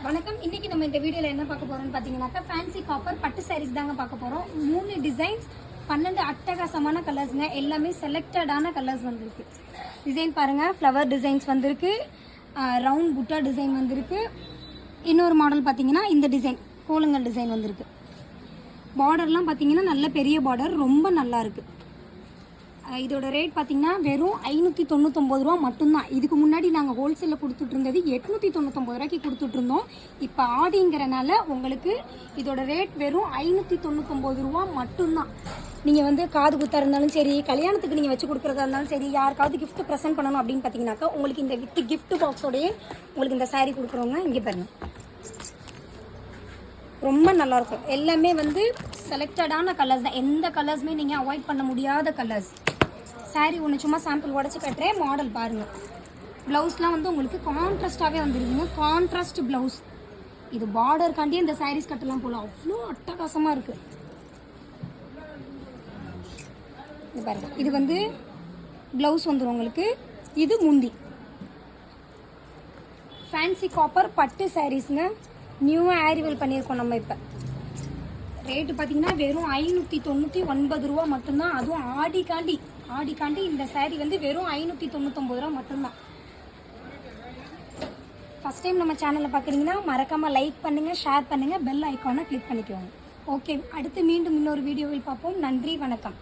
வணக்கம். இன்னைக்கு நம்ம இந்த வீடியோல என்ன பார்க்க போறோம்னு பாத்தீங்கன்னாக்கா ஃபேன்சி காப்பர் பட்டு சாரீஸ் தாங்க பார்க்க போறோம். 3 டிசைன்ஸ் 12 அட்டகாசமான கலர்ஸ்ங்க. எல்லாமே செலக்டடான கலர்ஸ் வந்திருக்கு. டிசைன் பாருங்க, ஃப்ளவர் டிசைன்ஸ் வந்திருக்கு, ரவுண்ட் புட்டா டிசைன் வந்திருக்கு. இன்னொரு மாடல் பார்த்தீங்கன்னா இந்த டிசைன் கோலங்கல் டிசைன் வந்திருக்கு. பார்டர்லாம் பார்த்தீங்கன்னா நல்ல பெரிய பார்டர், ரொம்ப நல்லா இருக்கு. இதோட ரேட் பார்த்தீங்கன்னா வெறும் 599 ரூபா மட்டும்தான். இதுக்கு முன்னாடி நாங்கள் ஹோல்சேலில் கொடுத்துட்டு இருந்தது 899 ரூபாய்க்கு கொடுத்துட்டு இருந்தோம். இப்போ ஆடிங்கிறனால உங்களுக்கு இதோட ரேட் வெறும் 599 ரூபா மட்டும்தான். நீங்கள் வந்து காது குத்தா இருந்தாலும் சரி, கல்யாணத்துக்கு நீங்கள் வச்சு கொடுக்குறதா இருந்தாலும் சரி, யாருக்காவது கிஃப்ட் ப்ரெசென்ட் பண்ணணும் அப்படின்னு பார்த்தீங்கன்னாக்கா உங்களுக்கு இந்த வித் கிஃப்ட் பாக்ஸோடையே உங்களுக்கு இந்த சாரீ கொடுக்குறோங்க. இங்கே பாருங்கள், ரொம்ப நல்லாயிருக்கும். எல்லாமே வந்து செலக்டடான கலர்ஸ் தான். எந்த கலர்ஸுமே நீங்கள் அவாய்ட் பண்ண முடியாத கலர்ஸ். சாரீ ஒன்று சும்மா சாம்பிள் உடச்சி கட்டுறேன். மாடல் பாருங்கள். ப்ளவுஸ்லாம் வந்து உங்களுக்கு கான்ட்ராஸ்டாகவே வந்துருக்குங்க. Contrast blouse. இது பார்டருக்காண்டியே இந்த சாரீஸ் கட்டலாம் போல, அவ்வளோ அட்டகாசமாக இருக்குது. இது பாருங்கள், இது வந்து ப்ளவுஸ் வந்துடும் உங்களுக்கு. இது முந்தி. ஃபேன்சி காப்பர் பட்டு சாரீஸுங்க. நியூவாக ஆரிவல் பண்ணியிருக்கோம் நம்ம. இப்போ ரேட்டு பார்த்தீங்கன்னா வெறும் 599 ரூபா மட்டும்தான். அதுவும் ஆடிக்காண்டி இந்த சாரீ வந்து வெறும் 599 ரூபா மட்டும்தான். ஃபஸ்ட் டைம் நம்ம சேனலில் பார்க்குறீங்கன்னா மறக்காமல் லைக் பண்ணுங்கள், ஷேர் பண்ணுங்கள், பெல் ஐக்கானை கிளிக் பண்ணிக்கோங்க. ஓகே, அடுத்து மீண்டும் இன்னொரு வீடியோவில் பார்ப்போம். நன்றி, வணக்கம்.